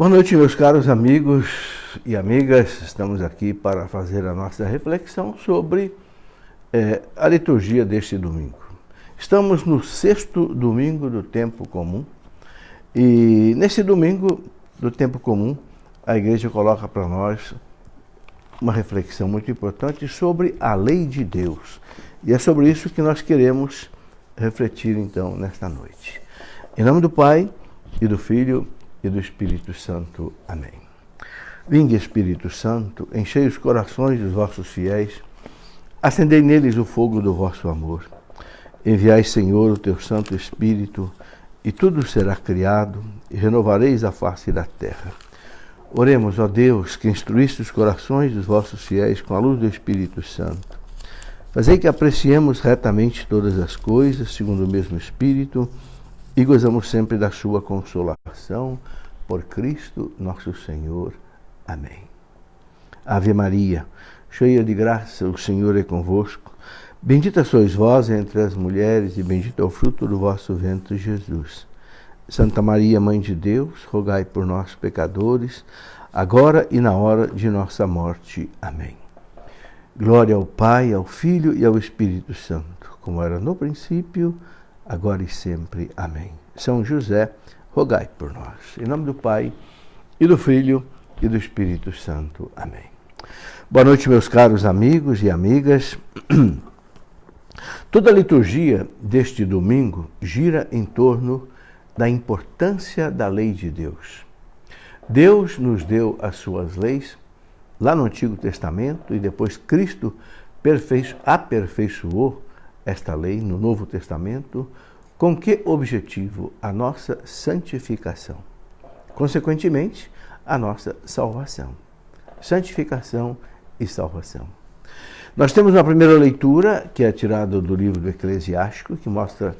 Boa noite, meus caros amigos e amigas. Estamos aqui para fazer a nossa reflexão sobre a liturgia deste domingo. Estamos no 6º domingo do tempo comum e nesse domingo do tempo comum a igreja coloca para nós uma reflexão muito importante sobre a lei de Deus. E é sobre isso que nós queremos refletir então nesta noite. Em nome do Pai e do Filho e do Espírito Santo. Amém. Vinde, Espírito Santo, enchei os corações dos vossos fiéis, acendei neles o fogo do vosso amor. Enviai, Senhor, o teu Santo Espírito, e tudo será criado, e renovareis a face da terra. Oremos, ó Deus, que instruíste os corações dos vossos fiéis com a luz do Espírito Santo. Fazei que apreciemos retamente todas as coisas, segundo o mesmo Espírito, e gozamos sempre da sua consolação, por Cristo nosso Senhor. Amém. Ave Maria, cheia de graça, o Senhor é convosco. Bendita sois vós entre as mulheres, e bendito é o fruto do vosso ventre, Jesus. Santa Maria, Mãe de Deus, rogai por nós, pecadores, agora e na hora de nossa morte. Amém. Glória ao Pai, ao Filho e ao Espírito Santo, como era no princípio, agora e sempre. Amém. São José, rogai por nós. Em nome do Pai, e do Filho, e do Espírito Santo. Amém. Boa noite, meus caros amigos e amigas. Toda a liturgia deste domingo gira em torno da importância da lei de Deus. Deus nos deu as suas leis lá no Antigo Testamento e depois Cristo aperfeiçoou esta lei no Novo Testamento. Com que objetivo? A nossa santificação. Consequentemente, a nossa salvação. Santificação e salvação. Nós temos uma primeira leitura, que é tirada do livro do Eclesiástico, que mostra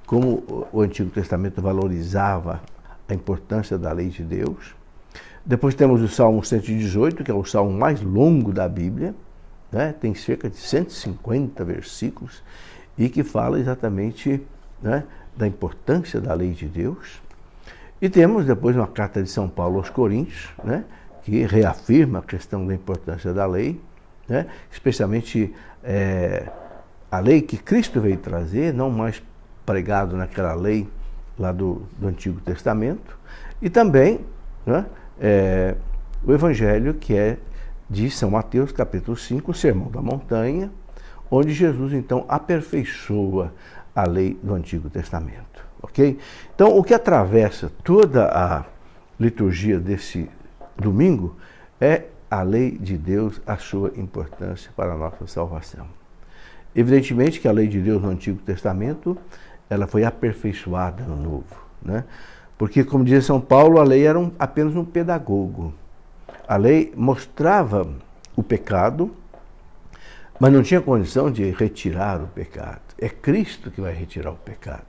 como o Antigo Testamento valorizava a importância da lei de Deus. Depois temos o Salmo 118, que é o salmo mais longo da Bíblia, né? Tem cerca de 150 versículos, e que fala exatamente, né, da importância da lei de Deus. E temos depois uma carta de São Paulo aos Coríntios, né, que reafirma a questão da importância da lei, né, especialmente a lei que Cristo veio trazer, não mais pregado naquela lei lá do Antigo Testamento, e também, né, o Evangelho que é de São Mateus, capítulo 5, o Sermão da Montanha, onde Jesus então aperfeiçoa a lei do Antigo Testamento. Ok? Então, o que atravessa toda a liturgia desse domingo é a lei de Deus, a sua importância para a nossa salvação. Evidentemente que a lei de Deus no Antigo Testamento, ela foi aperfeiçoada no Novo, né? Porque, como dizia São Paulo, a lei era apenas um pedagogo. A lei mostrava o pecado, mas não tinha condição de retirar o pecado. É Cristo que vai retirar o pecado,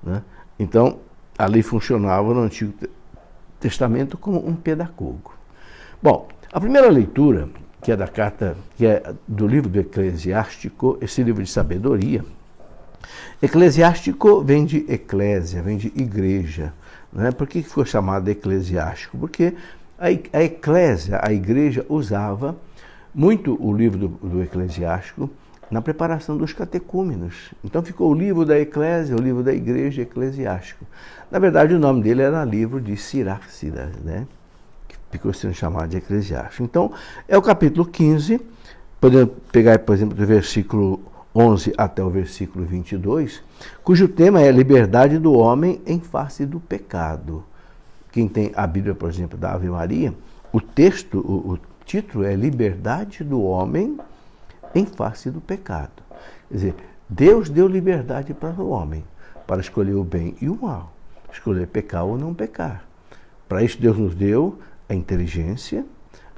né? Então, a lei funcionava no Antigo Testamento como um pedagogo. Bom, a primeira leitura, que é da carta, que é do livro do Eclesiástico, esse livro de sabedoria. Eclesiástico vem de eclésia, vem de igreja, né? Por que foi chamado eclesiástico? Porque a eclésia, a igreja, usava muito o livro do Eclesiástico na preparação dos catecúmenos. Então ficou o livro da eclésia, o livro da igreja eclesiástico. Na verdade, o nome dele era livro de Sirácida, né? Que ficou sendo chamado de eclesiástico. Então, é o capítulo 15, podemos pegar, por exemplo, do versículo 11 até o versículo 22, cujo tema é a liberdade do homem em face do pecado. Quem tem a Bíblia, por exemplo, da Ave Maria, o texto, o título é Liberdade do Homem em face do pecado. Quer dizer, Deus deu liberdade para o homem, para escolher o bem e o mal, escolher pecar ou não pecar. Para isso Deus nos deu a inteligência,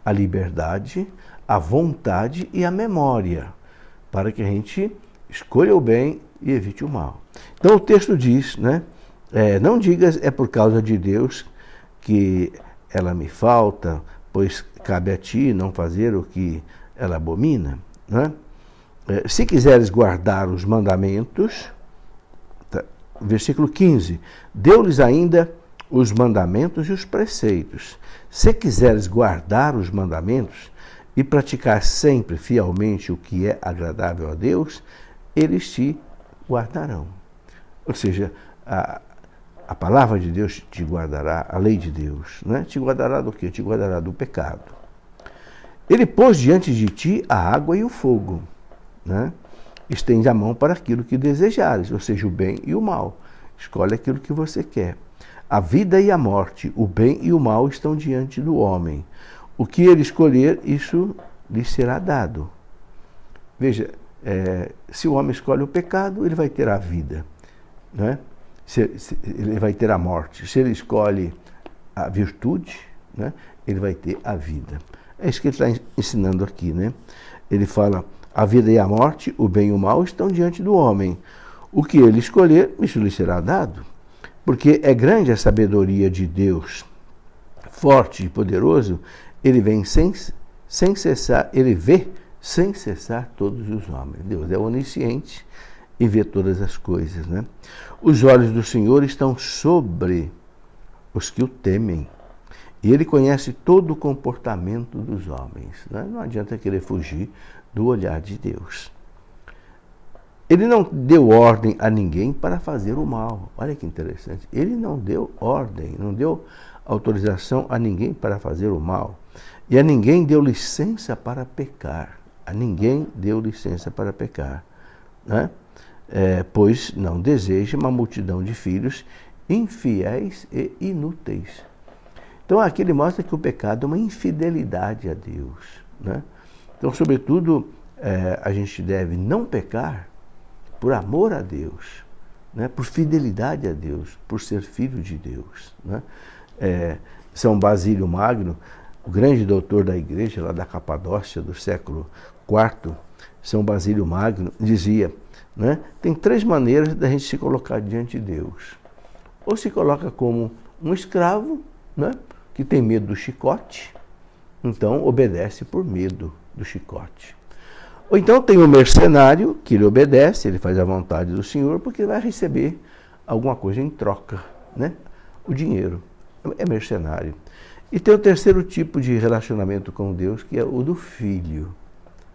a liberdade, a vontade e a memória, para que a gente escolha o bem e evite o mal. Então o texto diz, né, não digas é por causa de Deus que ela me falta, pois cabe a ti não fazer o que ela abomina, né? Se quiseres guardar os mandamentos, tá, versículo 15, deu-lhes ainda os mandamentos e os preceitos. Se quiseres guardar os mandamentos e praticar sempre fielmente o que é agradável a Deus, eles te guardarão. Ou seja, a palavra de Deus te guardará, a lei de Deus, né? Te guardará do quê? Te guardará do pecado. Ele pôs diante de ti a água e o fogo, né? Estende a mão para aquilo que desejares, ou seja, o bem e o mal. Escolhe aquilo que você quer. A vida e a morte, o bem e o mal estão diante do homem. O que ele escolher, isso lhe será dado. Veja, se o homem escolhe o pecado, ele vai ter a vida, né? Ele vai ter a morte. Se ele escolhe a virtude, né, ele vai ter a vida. É isso que ele está ensinando aqui, né? Ele fala, a vida e a morte, o bem e o mal estão diante do homem. O que ele escolher, isso lhe será dado. Porque é grande a sabedoria de Deus, forte e poderoso, ele vem sem cessar, ele vê sem cessar todos os homens. Deus é onisciente e vê todas as coisas, né? Os olhos do Senhor estão sobre os que o temem. E ele conhece todo o comportamento dos homens, né? Não adianta querer fugir do olhar de Deus. Ele não deu ordem a ninguém para fazer o mal. Olha que interessante. Ele não deu ordem, não deu autorização a ninguém para fazer o mal. E a ninguém deu licença para pecar. A ninguém deu licença para pecar, né? Pois não deseja uma multidão de filhos infiéis e inúteis. Então aqui ele mostra que o pecado é uma infidelidade a Deus, né? Então, sobretudo, a gente deve não pecar por amor a Deus, né? Por fidelidade a Deus, por ser filho de Deus, né? São Basílio Magno, o grande doutor da igreja lá da Capadócia do século IV, São Basílio Magno, dizia, né, tem 3 maneiras da gente se colocar diante de Deus. Ou se coloca como um escravo, né, que tem medo do chicote, então obedece por medo do chicote. Ou então tem o mercenário, que ele obedece, ele faz a vontade do Senhor, porque vai receber alguma coisa em troca, né? O dinheiro. É mercenário. E tem o terceiro tipo de relacionamento com Deus, que é o do filho,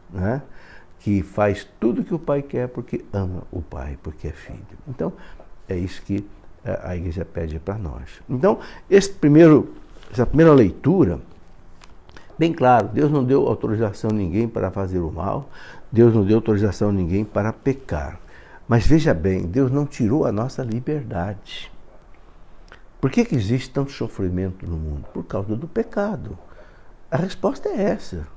né? Que faz tudo que o pai quer porque ama o pai, porque é filho. Então, é isso que a igreja pede para nós. Então, essa primeira leitura, bem claro, Deus não deu autorização a ninguém para fazer o mal, Deus não deu autorização a ninguém para pecar. Mas veja bem, Deus não tirou a nossa liberdade. Por que existe tanto sofrimento no mundo? Por causa do pecado. A resposta é essa,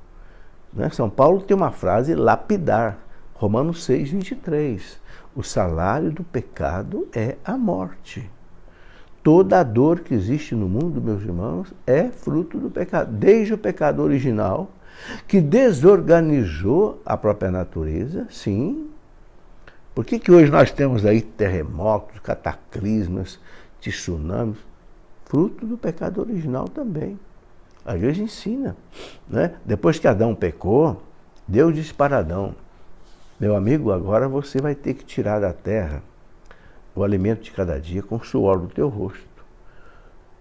né? São Paulo tem uma frase lapidar, Romanos 6, 23. O salário do pecado é a morte. Toda a dor que existe no mundo, meus irmãos, é fruto do pecado. Desde o pecado original, que desorganizou a própria natureza, sim. Por que hoje nós temos aí terremotos, cataclismas, tsunamis? Fruto do pecado original também. A igreja ensina, né? Depois que Adão pecou, Deus disse para Adão, meu amigo, agora você vai ter que tirar da terra o alimento de cada dia com o suor do teu rosto.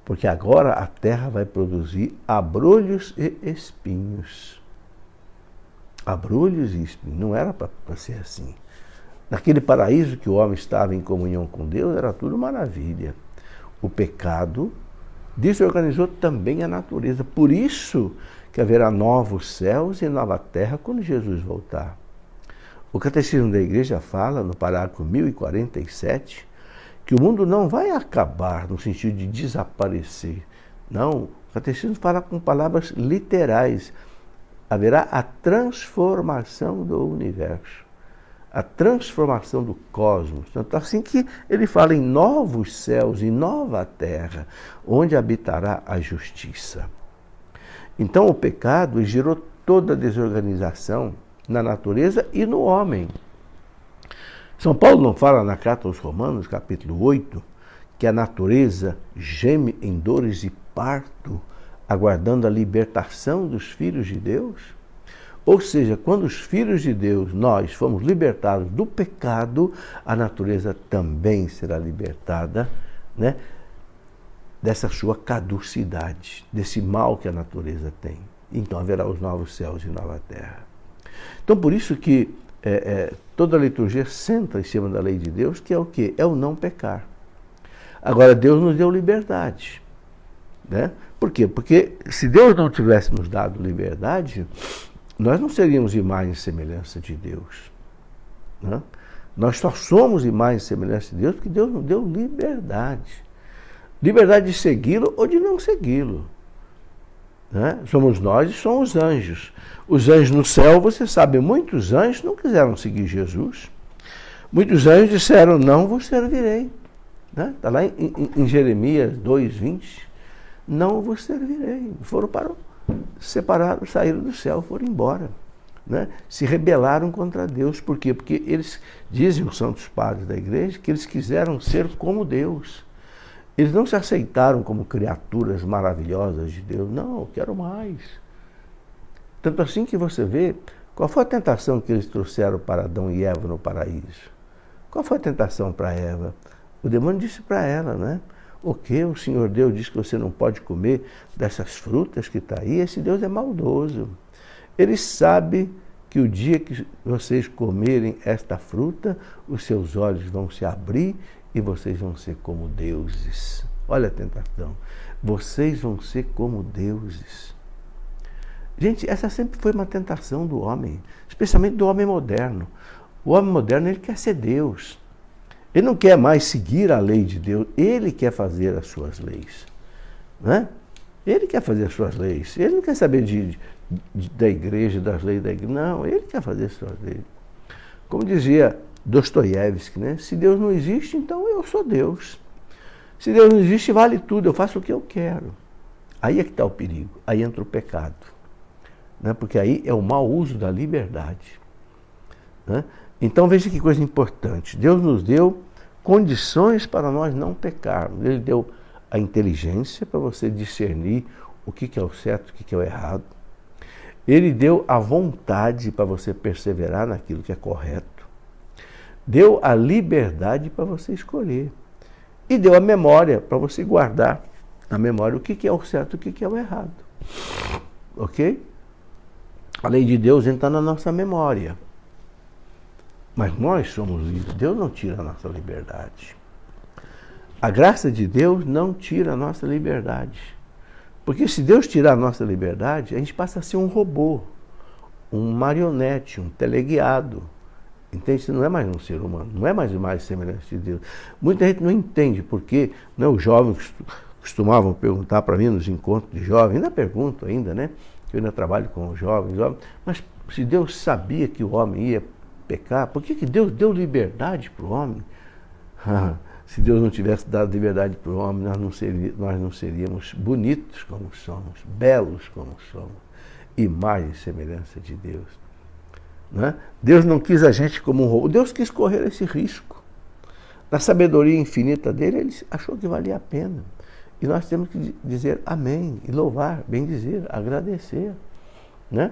Porque agora a terra vai produzir abrolhos e espinhos. Abrolhos e espinhos. Não era para ser assim. Naquele paraíso que o homem estava em comunhão com Deus, era tudo maravilha. O pecado desorganizou também a natureza. Por isso que haverá novos céus e nova terra quando Jesus voltar. O Catecismo da Igreja fala, no parágrafo 1047, que o mundo não vai acabar no sentido de desaparecer. Não, o Catecismo fala com palavras literais. Haverá a transformação do universo, a transformação do cosmos. Tanto assim que ele fala em novos céus e nova terra, onde habitará a justiça. Então o pecado gerou toda a desorganização na natureza e no homem. São Paulo não fala na carta aos Romanos, capítulo 8, que a natureza geme em dores de parto, aguardando a libertação dos filhos de Deus? Ou seja, quando os filhos de Deus, nós fomos libertados do pecado, a natureza também será libertada, né? dessa sua caducidade, desse mal que a natureza tem. Então haverá os novos céus e nova terra. Então por isso que toda a liturgia centra em cima da lei de Deus, que é o quê? É o não pecar. Agora, Deus nos deu liberdade. Né? Por quê? Porque se Deus não tivesse nos dado liberdade, nós não seríamos imagem e semelhança de Deus. Né? Nós só somos imagem e semelhança de Deus porque Deus nos deu liberdade. Liberdade de segui-lo ou de não segui-lo. Né? Somos nós e são os anjos. Os anjos no céu, você sabe, muitos anjos não quiseram seguir Jesus. Muitos anjos disseram, não vos servirei. Está lá em Jeremias 2:20. Não vos servirei. Foram separaram, saíram do céu, foram embora. Né? Se rebelaram contra Deus. Por quê? Porque eles, dizem os santos padres da igreja, que eles quiseram ser como Deus. Eles não se aceitaram como criaturas maravilhosas de Deus. Não, eu quero mais. Tanto assim que você vê, qual foi a tentação que eles trouxeram para Adão e Eva no paraíso? Qual foi a tentação para Eva? O demônio disse para ela, né? O que? O Senhor Deus diz que você não pode comer dessas frutas que está aí? Esse Deus é maldoso. Ele sabe que o dia que vocês comerem esta fruta, os seus olhos vão se abrir e vocês vão ser como deuses. Olha a tentação. Vocês vão ser como deuses. Gente, essa sempre foi uma tentação do homem, especialmente do homem moderno. O homem moderno, ele quer ser Deus. Ele não quer mais seguir a lei de Deus, ele quer fazer as suas leis. Né? Ele quer fazer as suas leis. Ele não quer saber da igreja, das leis da igreja. Não, ele quer fazer as suas leis. Como dizia Dostoiévski, né? Se Deus não existe, então eu sou Deus. Se Deus não existe, vale tudo, eu faço o que eu quero. Aí é que está o perigo, aí entra o pecado. Né? Porque aí é o mau uso da liberdade. Né? Então veja que coisa importante. Deus nos deu condições para nós não pecarmos. Ele deu a inteligência para você discernir o que é o certo e o que é o errado. Ele deu a vontade para você perseverar naquilo que é correto. Deu a liberdade para você escolher. E deu a memória para você guardar na memória o que é o certo e o que é o errado. Ok? A lei de Deus entra na nossa memória. Mas nós somos livres. Deus não tira a nossa liberdade. A graça de Deus não tira a nossa liberdade. Porque se Deus tirar a nossa liberdade, a gente passa a ser um robô, um marionete, um teleguiado. Entende? Você não é mais um ser humano, não é mais semelhante de Deus. Muita gente não entende porque, né, os jovens costumavam perguntar para mim nos encontros de jovens, ainda pergunto ainda, né? Eu ainda trabalho com os jovens, mas se Deus sabia que o homem ia pecar, por que Deus deu liberdade para o homem? Se Deus não tivesse dado liberdade para o homem, nós não seríamos bonitos como somos, belos como somos, imagem e semelhança de Deus. Né? Deus não quis a gente como um robô, Deus quis correr esse risco. Na sabedoria infinita dele, ele achou que valia a pena. E nós temos que dizer amém, e louvar, bendizer, agradecer. Né?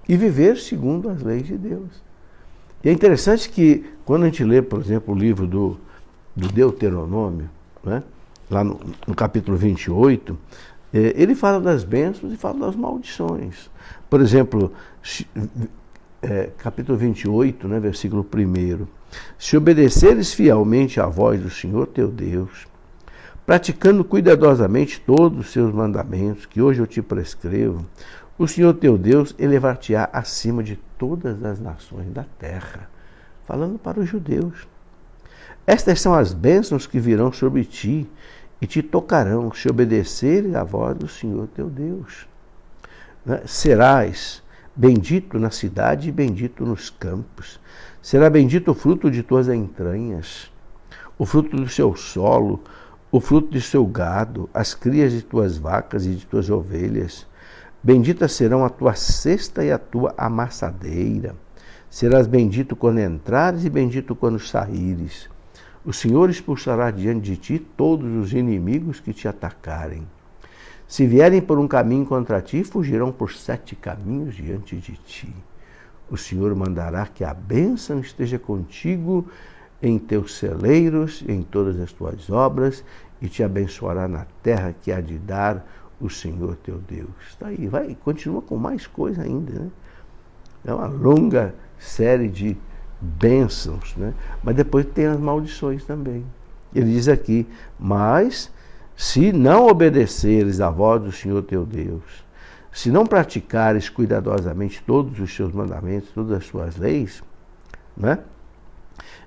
E viver segundo as leis de Deus. E é interessante que, quando a gente lê, por exemplo, o livro do Deuteronômio, né? Lá no capítulo 28, ele fala das bênçãos e fala das maldições. Por exemplo, capítulo 28, né, versículo 1. Se obedeceres fielmente à voz do Senhor teu Deus, praticando cuidadosamente todos os seus mandamentos, que hoje eu te prescrevo, o Senhor teu Deus elevar-te-á acima de todas as nações da terra. Falando para os judeus. Estas são as bênçãos que virão sobre ti e te tocarão, se obedeceres à voz do Senhor teu Deus. Serás bendito na cidade e bendito nos campos. Será bendito o fruto de tuas entranhas, o fruto do seu solo, o fruto de seu gado, as crias de tuas vacas e de tuas ovelhas. Benditas serão a tua cesta e a tua amassadeira. Serás bendito quando entrares e bendito quando saíres. O Senhor expulsará diante de ti todos os inimigos que te atacarem. Se vierem por um caminho contra ti, fugirão por 7 caminhos diante de ti. O Senhor mandará que a bênção esteja contigo em teus celeiros, em todas as tuas obras e te abençoará na terra que há de dar o Senhor teu Deus. Está aí, vai, continua com mais coisa ainda, né? É uma longa série de bênçãos, né? Mas depois tem as maldições também. Ele diz aqui, mas se não obedeceres à voz do Senhor teu Deus, se não praticares cuidadosamente todos os seus mandamentos, todas as suas leis, né?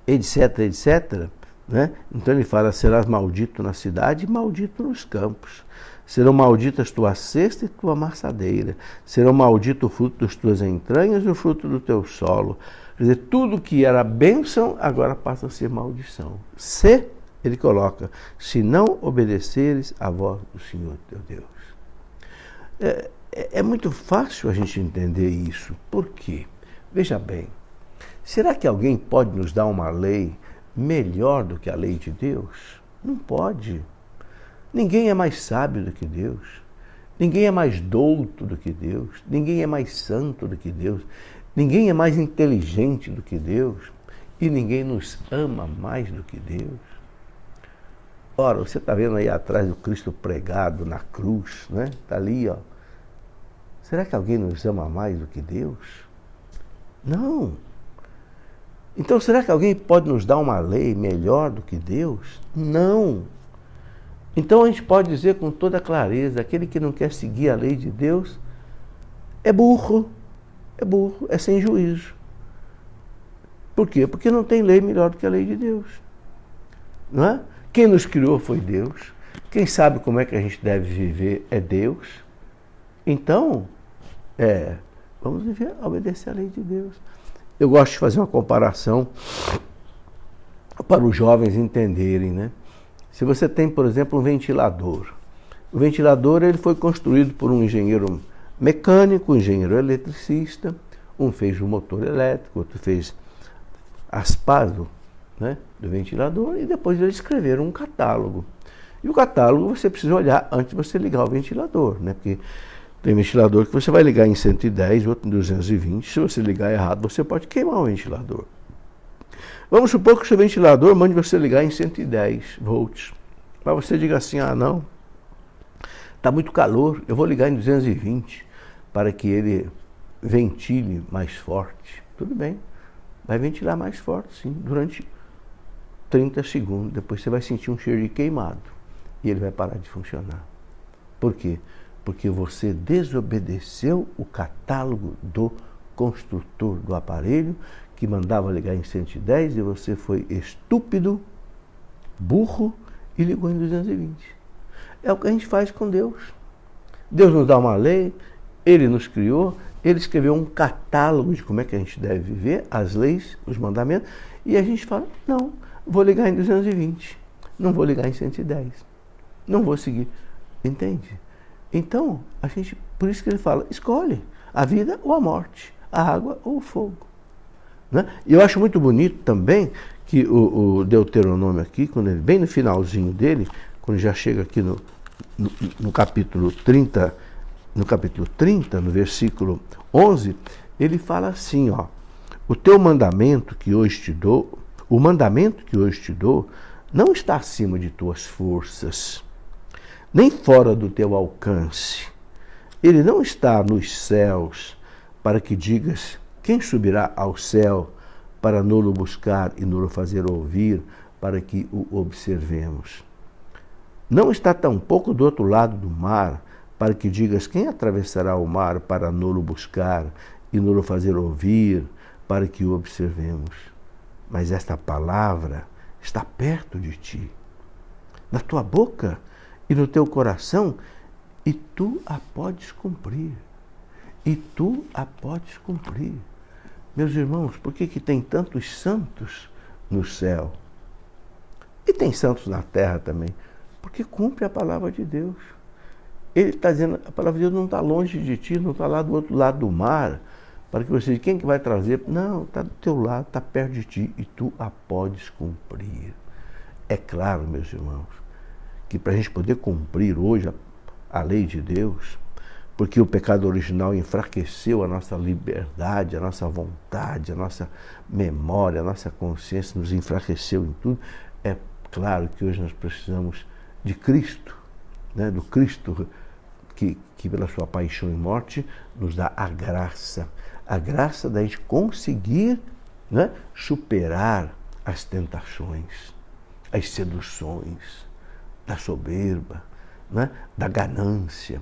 Etc, etc, né? Então ele fala, serás maldito na cidade e maldito nos campos. Serão malditas tua cesta e tua amassadeira. Serão maldito o fruto das tuas entranhas e o fruto do teu solo. Quer dizer, tudo que era bênção, agora passa a ser maldição. Se, ele coloca, se não obedeceres à voz do Senhor teu Deus. É muito fácil a gente entender isso. Por quê? Veja bem, será que alguém pode nos dar uma lei melhor do que a lei de Deus? Não pode. Ninguém é mais sábio do que Deus. Ninguém é mais douto do que Deus. Ninguém é mais santo do que Deus. Ninguém é mais inteligente do que Deus. E ninguém nos ama mais do que Deus. Ora, você está vendo aí atrás do Cristo pregado na cruz, né? Está ali, ó. Será que alguém nos ama mais do que Deus? Não. Então, será que alguém pode nos dar uma lei melhor do que Deus? Não. Então, a gente pode dizer com toda clareza, aquele que não quer seguir a lei de Deus é burro, é sem juízo. Por quê? Porque não tem lei melhor do que a lei de Deus. Não é? Quem nos criou foi Deus. Quem sabe como é que a gente deve viver é Deus. Então, vamos viver, obedecer a lei de Deus. Eu gosto de fazer uma comparação para os jovens entenderem, né? Se você tem, por exemplo, um ventilador. O ventilador ele foi construído por um engenheiro mecânico, um engenheiro eletricista. Um fez o motor elétrico, outro fez as pás do ventilador e depois eles escreveram um catálogo. E o catálogo você precisa olhar antes de você ligar o ventilador, né? Porque tem ventilador que você vai ligar em 110, outro em 220. Se você ligar errado, você pode queimar o ventilador. Vamos supor que o seu ventilador mande você ligar em 110 volts. Mas você diga assim, não, está muito calor, eu vou ligar em 220 para que ele ventile mais forte. Tudo bem, vai ventilar mais forte, sim, durante 30 segundos. Depois você vai sentir um cheiro de queimado e ele vai parar de funcionar. Por quê? Porque você desobedeceu o catálogo do construtor do aparelho que mandava ligar em 110 e você foi estúpido, burro e ligou em 220. É o que a gente faz com Deus. Deus nos dá uma lei, Ele nos criou, Ele escreveu um catálogo de como é que a gente deve viver, as leis, os mandamentos, e a gente fala, não, vou ligar em 220, não vou ligar em 110, não vou seguir. Entende? Então, por isso que ele fala, escolhe a vida ou a morte, a água ou o fogo. Né? E eu acho muito bonito também que o Deuteronômio aqui, quando ele, bem no finalzinho dele, quando já chega aqui no capítulo 30, no versículo 11, ele fala assim, o mandamento que hoje te dou não está acima de tuas forças, nem fora do teu alcance. Ele não está nos céus para que digas, quem subirá ao céu para no-lo buscar e no-lo fazer ouvir, para que o observemos. Não está tampouco do outro lado do mar, para que digas, quem atravessará o mar para no-lo buscar e no-lo fazer ouvir, para que o observemos. Mas esta palavra está perto de ti, na tua boca e no teu coração, e tu a podes cumprir. E tu a podes cumprir. Meus irmãos, por que tem tantos santos no céu? E tem santos na terra também. Porque cumpre a palavra de Deus. Ele está dizendo, a palavra de Deus não está longe de ti, não está lá do outro lado do mar, para que você diga, quem que vai trazer? Não, está do teu lado, está perto de ti, e tu a podes cumprir. É claro, meus irmãos, que para a gente poder cumprir hoje a lei de Deus, porque o pecado original enfraqueceu a nossa liberdade, a nossa vontade, a nossa memória, a nossa consciência, nos enfraqueceu em tudo. É claro que hoje nós precisamos de Cristo, né? Do Cristo que pela sua paixão e morte nos dá a graça da gente conseguir, né, superar as tentações, as seduções da soberba, né, da ganância,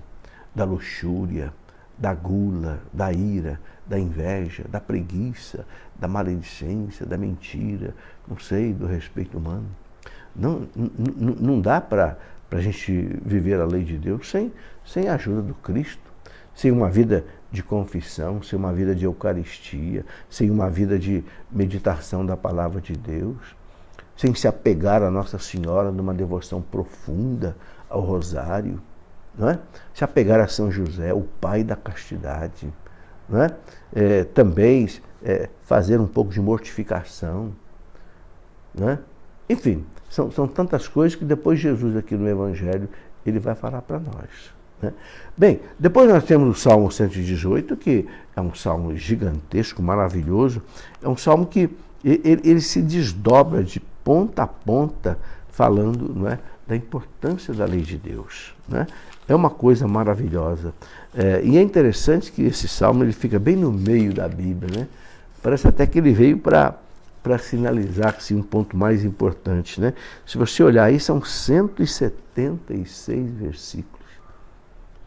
da luxúria, da gula, da ira, da inveja, da preguiça, da maledicência, da mentira, não sei, do respeito humano. Não dá para a gente viver a lei de Deus sem a ajuda do Cristo, sem uma vida de confissão, sem uma vida de Eucaristia, sem uma vida de meditação da palavra de Deus, sem se apegar a Nossa Senhora numa devoção profunda ao Rosário, não é? Se apegar a São José, o pai da castidade, não é? Também fazer um pouco de mortificação, não é? Enfim, são tantas coisas que depois Jesus aqui no Evangelho ele vai falar para nós, né? Bem, depois nós temos o Salmo 118, que é um salmo gigantesco, maravilhoso, é um salmo que ele se desdobra de ponta a ponta, falando, não é, da importância da lei de Deus, né? É uma coisa maravilhosa. E é interessante que esse salmo ele fica bem no meio da Bíblia, né? Parece até que ele veio para sinalizar assim, um ponto mais importante, né? Se você olhar aí, são 176 versículos.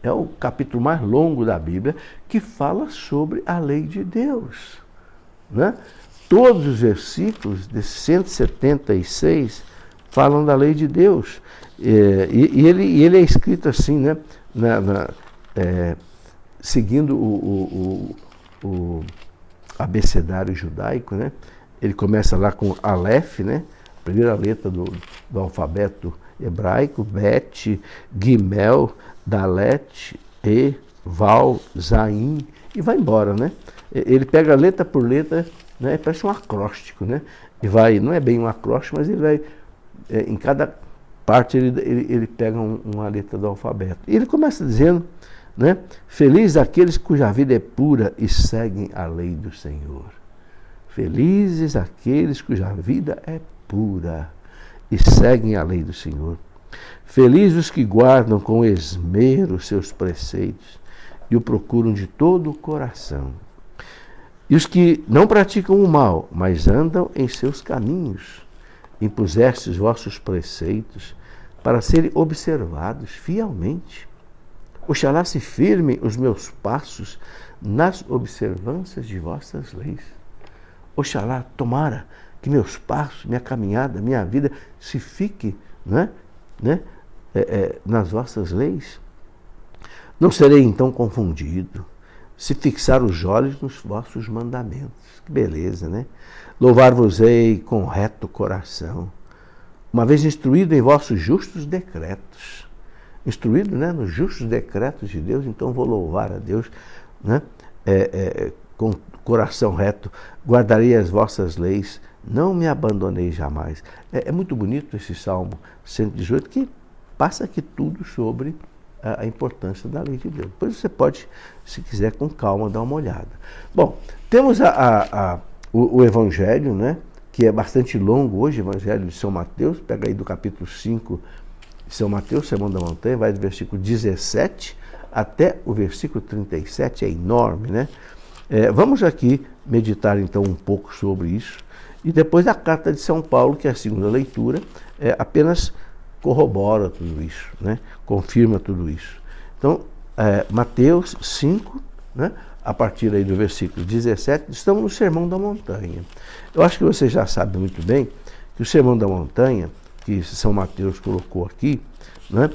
É o capítulo mais longo da Bíblia que fala sobre a lei de Deus, né? Todos os versículos desses 176 falam da lei de Deus. E ele é escrito assim, né? Seguindo o abecedário judaico, né? Ele começa lá com Aleph, né? A primeira letra do alfabeto hebraico, Bet, Gimel, Dalet, E, Val, Zain, e vai embora, né? Ele pega letra por letra, né? Parece um acróstico, né? E vai, não é bem um acróstico, mas ele vai, em cada parte ele pega uma letra do alfabeto. E ele começa dizendo, né? Felizes aqueles cuja vida é pura e seguem a lei do Senhor. Felizes aqueles cuja vida é pura e seguem a lei do Senhor. Felizes os que guardam com esmero seus preceitos e o procuram de todo o coração. E os que não praticam o mal, mas andam em seus caminhos. Impuseste os vossos preceitos para serem observados fielmente. Oxalá se firmem os meus passos nas observâncias de vossas leis. Oxalá, tomara que meus passos, minha caminhada, minha vida se fique, nas vossas leis. Não serei então confundido se fixar os olhos nos vossos mandamentos. Que beleza, né? Louvar-vos-ei com reto coração, uma vez instruído em vossos justos decretos. Instruído, né, nos justos decretos de Deus, então vou louvar a Deus, né, com coração reto. Guardarei as vossas leis, não me abandonei jamais. É muito bonito esse Salmo 118, que passa aqui tudo sobre a importância da lei de Deus. Depois você pode, se quiser, com calma, dar uma olhada. Bom, temos o Evangelho, né, que é bastante longo hoje, Evangelho de São Mateus. Pega aí do capítulo 5 de São Mateus, Sermão da Montanha, vai do versículo 17 até o versículo 37, é enorme, né? Vamos aqui meditar então um pouco sobre isso. E depois a carta de São Paulo, que é a segunda leitura, apenas corrobora tudo isso, né? Confirma tudo isso. Então, Mateus 5, né? A partir aí do versículo 17, estamos no Sermão da Montanha. Eu acho que você já sabe muito bem que o Sermão da Montanha, que São Mateus colocou aqui, né?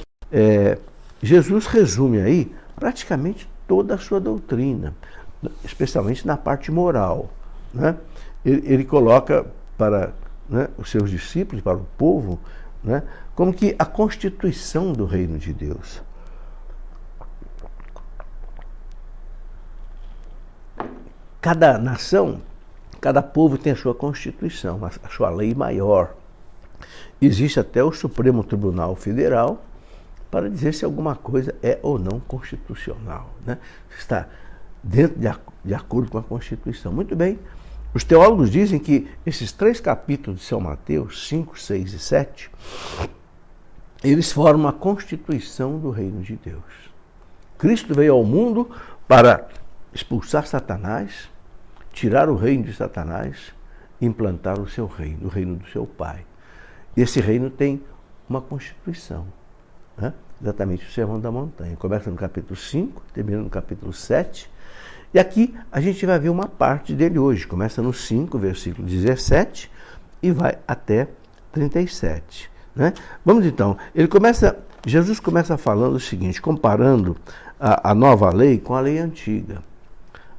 Jesus resume aí praticamente toda a sua doutrina, especialmente na parte moral, né? Ele coloca para, né, os seus discípulos, para o povo, né, como que a constituição do reino de Deus. Cada nação, cada povo tem a sua constituição, a sua lei maior. Existe até o Supremo Tribunal Federal para dizer se alguma coisa é ou não constitucional, né? Está dentro de acordo com a Constituição. Muito bem. Os teólogos dizem que esses 3 capítulos de São Mateus, 5, 6 e 7, eles formam a constituição do reino de Deus. Cristo veio ao mundo para expulsar Satanás, tirar o reino de Satanás e implantar o seu reino, o reino do seu Pai. E esse reino tem uma constituição, né? Exatamente o Sermão da Montanha. Começa no capítulo 5, termina no capítulo 7. E aqui a gente vai ver uma parte dele hoje. Começa no 5, versículo 17, e vai até 37. Né? Vamos então, Jesus começa falando o seguinte, comparando a nova lei com a lei antiga.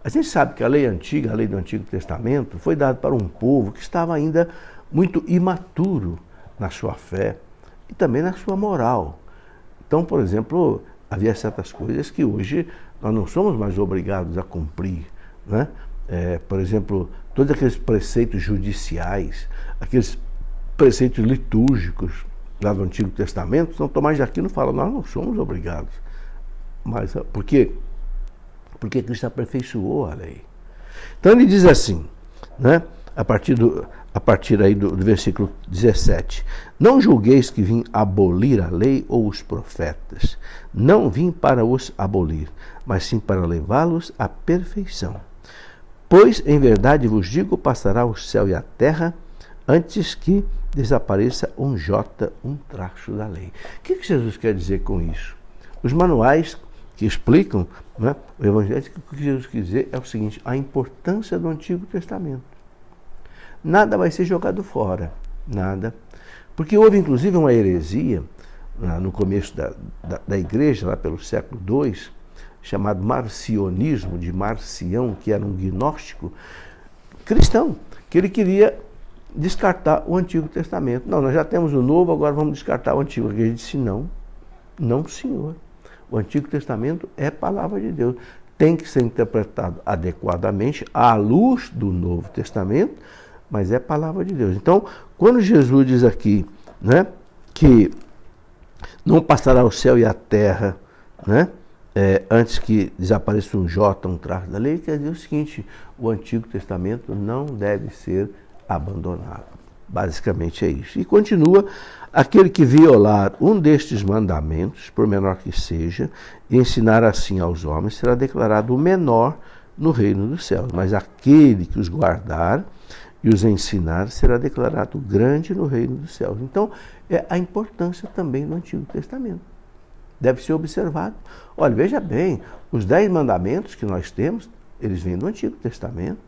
A gente sabe que a lei antiga, a lei do Antigo Testamento, foi dada para um povo que estava ainda muito imaturo na sua fé e também na sua moral. Então, por exemplo, havia certas coisas que hoje nós não somos mais obrigados a cumprir, né? Por exemplo, todos aqueles preceitos judiciais, aqueles preceitos litúrgicos lá do Antigo Testamento, São Tomás de Aquino fala, nós não somos obrigados. Mas por quê? Porque Cristo aperfeiçoou a lei. Então ele diz assim, né? A partir aí do versículo 17. Não julgueis que vim abolir a lei ou os profetas. Não vim para os abolir, mas sim para levá-los à perfeição. Pois, em verdade vos digo, passará o céu e a terra antes que desapareça um jota, um traço da lei. O que Jesus quer dizer com isso? Os manuais que explicam, né, o Evangelho, o que Jesus quer dizer é o seguinte, a importância do Antigo Testamento. Nada vai ser jogado fora, nada. Porque houve inclusive uma heresia no começo da igreja, lá pelo século II, chamado marcionismo, de Marcião, que era um gnóstico cristão, que ele queria descartar o Antigo Testamento. Não, nós já temos o Novo, agora vamos descartar o Antigo. Ele disse, não, senhor. O Antigo Testamento é palavra de Deus. Tem que ser interpretado adequadamente à luz do Novo Testamento, mas é palavra de Deus. Então, quando Jesus diz aqui, né, que não passará o céu e a terra, né, antes que desapareça um jota, um traço da lei, quer dizer o seguinte, o Antigo Testamento não deve ser abandonado. Basicamente é isso. E continua, aquele que violar um destes mandamentos, por menor que seja, e ensinar assim aos homens, será declarado o menor no reino dos céus. Mas aquele que os guardar e os ensinar, será declarado grande no reino dos céus. Então, é a importância também do Antigo Testamento. Deve ser observado. Olha, veja bem, os 10 mandamentos que nós temos, eles vêm do Antigo Testamento.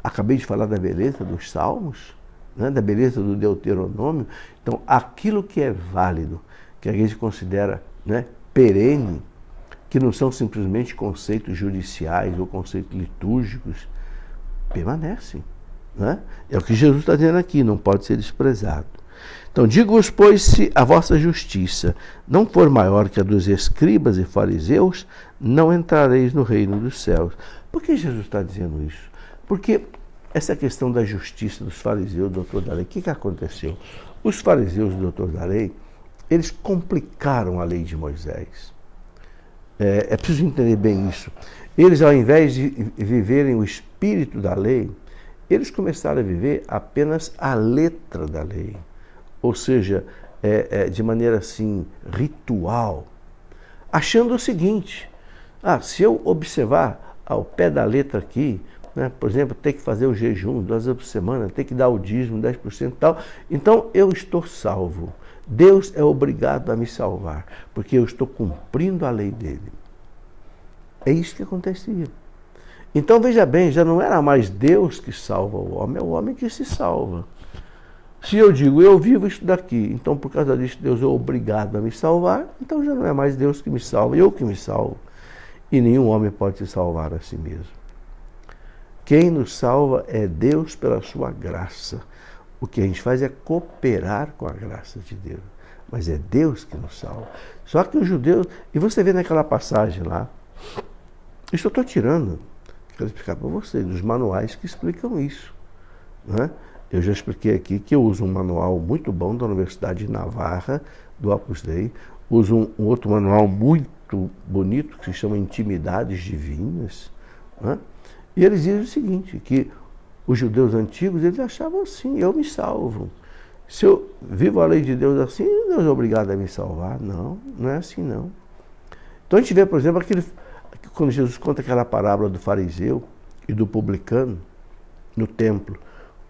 Acabei de falar da beleza dos Salmos, né, da beleza do Deuteronômio. Então, aquilo que é válido, que a gente considera, né, perene, que não são simplesmente conceitos judiciais ou conceitos litúrgicos, permanecem. Né? É o que Jesus está dizendo aqui, não pode ser desprezado. Então, digo-vos, pois, se a vossa justiça não for maior que a dos escribas e fariseus, não entrareis no reino dos céus. Por que Jesus está dizendo isso? Porque essa questão da justiça dos fariseus, doutor da lei, o que aconteceu? Os fariseus, doutor da lei, eles complicaram a lei de Moisés. É preciso entender bem isso. Eles, ao invés de viverem o espírito da lei, eles começaram a viver apenas a letra da lei. Ou seja, de maneira assim, ritual. Achando o seguinte, se eu observar ao pé da letra aqui, né, por exemplo, ter que fazer o jejum 2 vezes por semana, ter que dar o dízimo 10% e tal, então eu estou salvo. Deus é obrigado a me salvar, porque eu estou cumprindo a lei dele. É isso que acontecia. Então, veja bem, já não era mais Deus que salva o homem, é o homem que se salva. Se eu digo, eu vivo isso daqui, então por causa disso Deus é obrigado a me salvar, então já não é mais Deus que me salva, eu que me salvo. E nenhum homem pode se salvar a si mesmo. Quem nos salva é Deus pela sua graça. O que a gente faz é cooperar com a graça de Deus. Mas é Deus que nos salva. Só que os judeus, e você vê naquela passagem lá, isso eu estou tirando, quero explicar para vocês, dos manuais que explicam isso. Né? Eu já expliquei aqui que eu uso um manual muito bom da Universidade de Navarra, do Opus Dei, uso um outro manual muito bonito que se chama Intimidades Divinas. Né? E eles dizem o seguinte, que os judeus antigos, eles achavam assim, eu me salvo. Se eu vivo a lei de Deus assim, Deus é obrigado a me salvar. Não, não é assim não. Então a gente vê, por exemplo, quando Jesus conta aquela parábola do fariseu e do publicano no templo.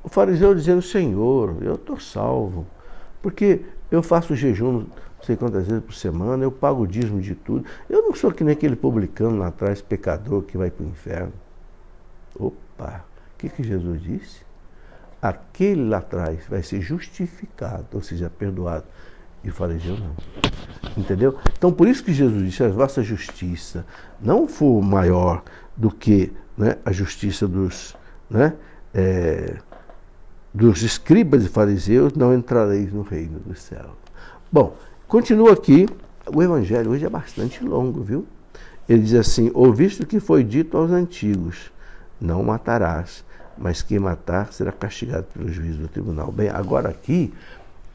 O fariseu dizendo, Senhor, eu estou salvo, porque eu faço jejum não sei quantas vezes por semana, eu pago o dízimo de tudo. Eu não sou que nem aquele publicano lá atrás, pecador, que vai para o inferno. Opa, o que Jesus disse? Aquele lá atrás vai ser justificado, ou seja, perdoado. E o fariseu não. Entendeu? Então, por isso que Jesus disse, a vossa justiça não for maior do que, né, a justiça dos, né, dos escribas e fariseus, não entrareis no reino do céu. Bom, continua aqui, o evangelho hoje é bastante longo, viu? Ele diz assim, ouviste o que foi dito aos antigos, não matarás, mas quem matar será castigado pelo juízo do tribunal. Bem, agora aqui,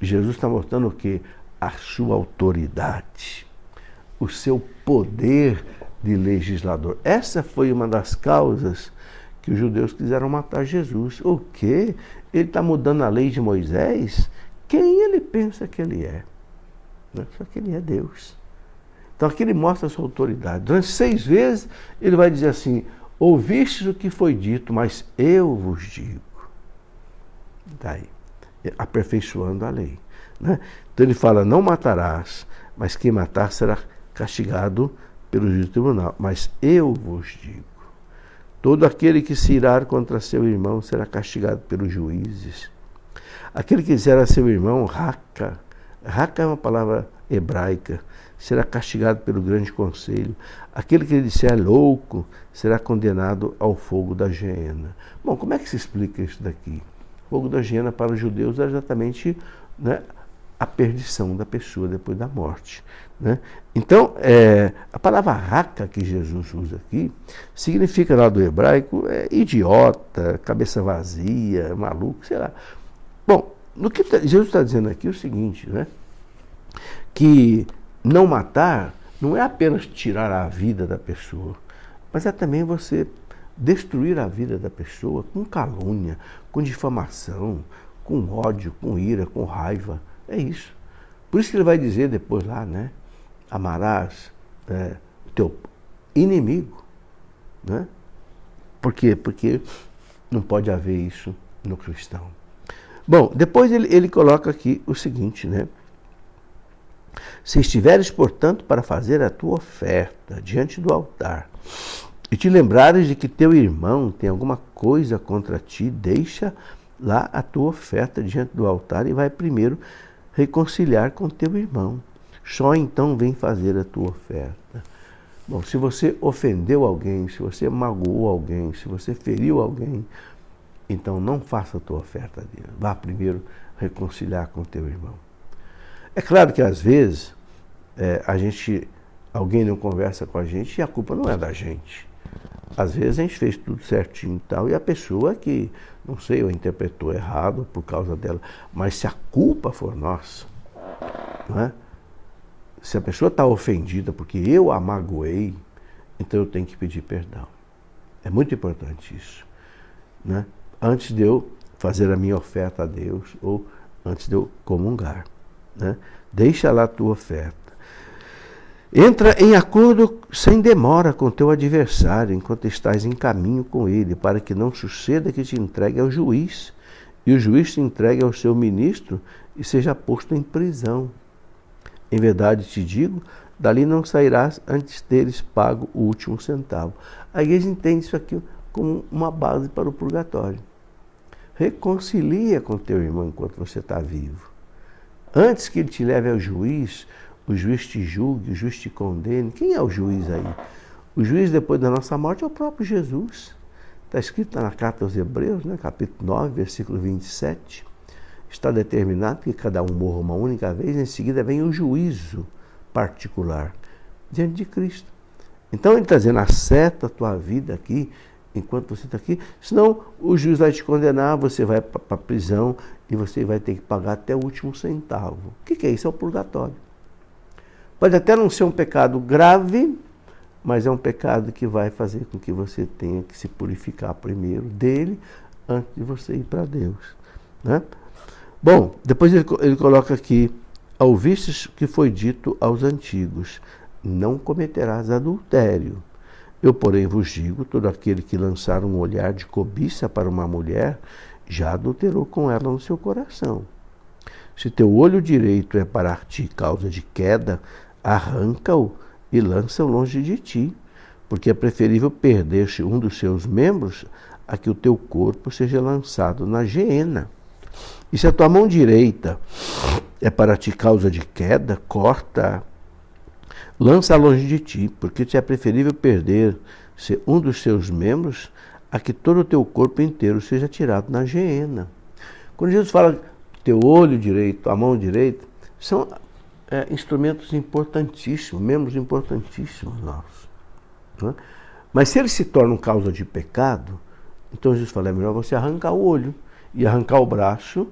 Jesus está mostrando o quê? A sua autoridade, o seu poder de legislador. Essa foi uma das causas que os judeus quiseram matar Jesus. O quê? Ele está mudando a lei de Moisés? Quem ele pensa que ele é? Só que ele é Deus. Então aqui ele mostra a sua autoridade. Durante 6 vezes ele vai dizer assim, ouvistes o que foi dito, mas eu vos digo. Daí, aperfeiçoando a lei. Né? Então ele fala, não matarás, mas quem matar será castigado pelo juízo do tribunal. Mas eu vos digo, todo aquele que se irar contra seu irmão será castigado pelos juízes. Aquele que disser a seu irmão, raca é uma palavra hebraica, será castigado pelo grande conselho. Aquele que lhe disser louco será condenado ao fogo da geena. Bom, como é que se explica isso daqui? O fogo da geena para os judeus é exatamente, né, a perdição da pessoa depois da morte. Né? Então, a palavra raca que Jesus usa aqui, significa lá do hebraico, idiota, cabeça vazia, maluco, sei lá. Bom, no que Jesus está dizendo aqui é o seguinte, né? Que não matar não é apenas tirar a vida da pessoa, mas é também você destruir a vida da pessoa com calúnia, com difamação, com ódio, com ira, com raiva. É isso. Por isso que ele vai dizer depois lá, né? Amarás o teu inimigo. Né? Por quê? Porque não pode haver isso no cristão. Bom, depois ele coloca aqui o seguinte, né? Se estiveres, portanto, para fazer a tua oferta diante do altar, e te lembrares de que teu irmão tem alguma coisa contra ti, deixa lá a tua oferta diante do altar e vai primeiro reconciliar com teu irmão. Só então vem fazer a tua oferta. Bom, se você ofendeu alguém, se você magoou alguém, se você feriu alguém, então não faça a tua oferta a Deus. Vá primeiro reconciliar com teu irmão. É claro que às vezes alguém não conversa com a gente e a culpa não é da gente. Às vezes a gente fez tudo certinho e tal, e a pessoa que, não sei, ou interpretou errado por causa dela, mas se a culpa for nossa, não é? Se a pessoa está ofendida porque eu a magoei, então eu tenho que pedir perdão. É muito importante isso. Né? Antes de eu fazer a minha oferta a Deus, ou antes de eu comungar. Né? Deixa lá a tua oferta. Entra em acordo sem demora com teu adversário, enquanto estás em caminho com ele, para que não suceda que te entregue ao juiz, e o juiz te entregue ao seu ministro e seja posto em prisão. Em verdade te digo, dali não sairás antes de teres pago o último centavo. A igreja entende isso aqui como uma base para o purgatório. Reconcilia com teu irmão enquanto você está vivo. Antes que ele te leve ao juiz, o juiz te julgue, o juiz te condene. Quem é o juiz aí? O juiz depois da nossa morte é o próprio Jesus. Está escrito na carta aos Hebreus, né, capítulo 9, versículo 27. Está determinado que cada um morra uma única vez, em seguida vem o juízo particular diante de Cristo. Então ele está dizendo, acerta a tua vida aqui, enquanto você está aqui, senão o juiz vai te condenar, você vai para a prisão e você vai ter que pagar até o último centavo. O que é isso? É o purgatório. Pode até não ser um pecado grave, mas é um pecado que vai fazer com que você tenha que se purificar primeiro dele, antes de você ir para Deus. Né? Bom, depois ele coloca aqui: ouvistes que foi dito aos antigos, não cometerás adultério. Eu, porém, vos digo, todo aquele que lançar um olhar de cobiça para uma mulher, já adulterou com ela no seu coração. Se teu olho direito é para ti causa de queda, arranca-o e lança-o longe de ti, porque é preferível perder-se um dos seus membros a que o teu corpo seja lançado na geena. E se a tua mão direita é para ti causa de queda, corta, lança longe de ti, porque te é preferível perder-se um dos seus membros a que todo o teu corpo inteiro seja tirado na geena. Quando Jesus fala teu olho direito, a mão direita, são instrumentos importantíssimos, membros importantíssimos nossos. Né? Mas se eles se tornam causa de pecado, então Jesus fala, é melhor você arrancar o olho e arrancar o braço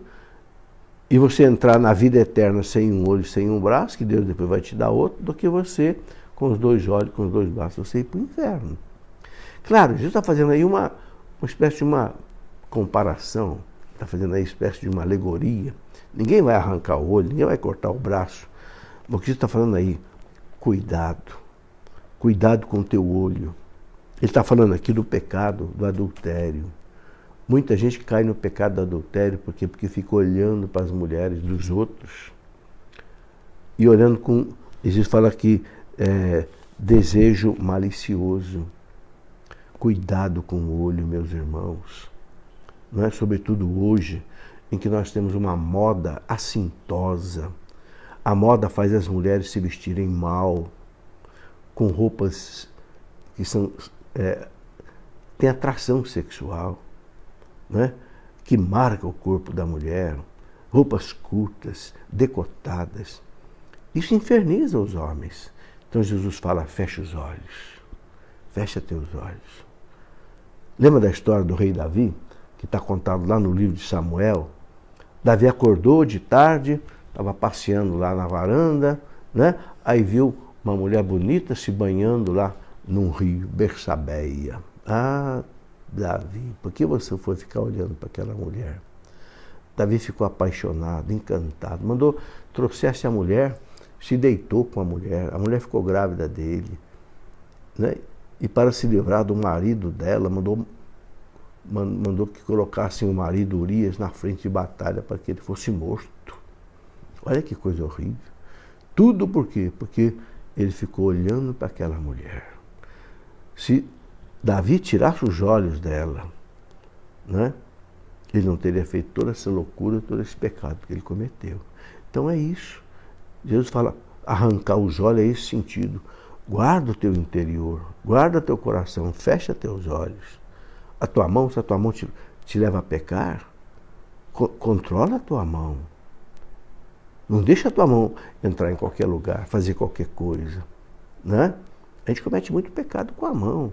e você entrar na vida eterna sem um olho, sem um braço, que Deus depois vai te dar outro, do que você, com os dois olhos, com os dois braços, você ir para o inferno. Claro, Jesus está fazendo aí uma espécie de uma comparação, está fazendo aí uma espécie de uma alegoria. Ninguém vai arrancar o olho, ninguém vai cortar o braço. Mas o que Jesus está falando aí? Cuidado com o teu olho. Ele está falando aqui do pecado, do adultério. Muita gente cai no pecado do adultério porque fica olhando para as mulheres dos outros e olhando com, Jesus fala aqui, desejo malicioso. Cuidado com o olho, meus irmãos. Não é? Sobretudo hoje, em que nós temos uma moda assintosa. A moda faz as mulheres se vestirem mal, com roupas que têm atração sexual, né? Que marca o corpo da mulher, roupas curtas, decotadas. Isso inferniza os homens. Então Jesus fala, fecha os olhos, fecha teus olhos. Lembra da história do rei Davi, que está contado lá no livro de Samuel? Davi acordou de tarde, estava passeando lá na varanda, né? Aí viu uma mulher bonita se banhando lá num rio, Bersabeia. Ah, Davi, por que você foi ficar olhando para aquela mulher? Davi ficou apaixonado, encantado, trouxesse a mulher, se deitou com a mulher ficou grávida dele, né? E para se livrar do marido dela, mandou que colocassem o marido Urias na frente de batalha para que ele fosse morto. Olha que coisa horrível. Tudo por quê? Porque ele ficou olhando para aquela mulher. Se Davi tirasse os olhos dela, né, ele não teria feito toda essa loucura, todo esse pecado que ele cometeu. Então é isso. Jesus fala, arrancar os olhos é esse sentido. Guarda o teu interior, guarda teu coração, fecha teus olhos. A tua mão, se a tua mão te leva a pecar, controla a tua mão. Não deixa a tua mão entrar em qualquer lugar, fazer qualquer coisa. Né? A gente comete muito pecado com a mão.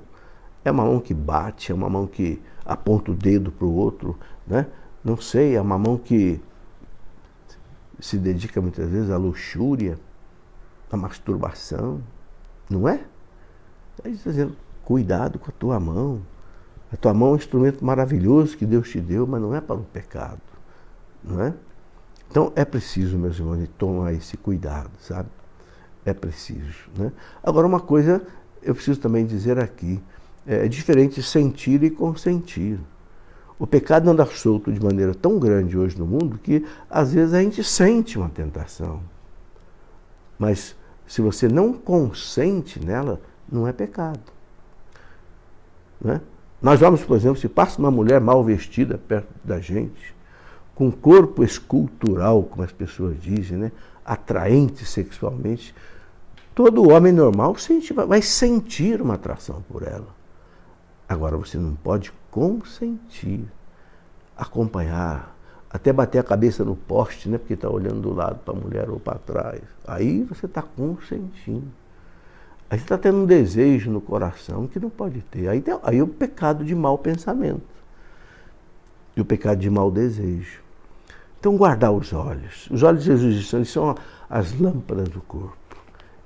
É uma mão que bate, é uma mão que aponta o dedo para o outro. Né? Não sei, é uma mão que se dedica muitas vezes à luxúria, à masturbação. Não é? Aí está dizendo, cuidado com a tua mão. A tua mão é um instrumento maravilhoso que Deus te deu, mas não é para o pecado. Não é? Então é preciso, meus irmãos, tomar esse cuidado, sabe? É preciso. Né? Agora, uma coisa eu preciso também dizer aqui. É diferente sentir e consentir. O pecado anda solto de maneira tão grande hoje no mundo que às vezes a gente sente uma tentação. Mas se você não consente nela, não é pecado. Né? Nós vamos, por exemplo, se passa uma mulher mal vestida perto da gente, com corpo escultural, como as pessoas dizem, né? Atraente sexualmente, todo homem normal vai sentir uma atração por ela. Agora você não pode consentir, acompanhar, até bater a cabeça no poste, né? Porque está olhando do lado para a mulher ou para trás. Aí você está consentindo. Aí você está tendo um desejo no coração que não pode ter. Aí o pecado de mau pensamento. E o pecado de mau desejo. Então guardar os olhos. Os olhos de Jesus, eles são as lâmpadas do corpo.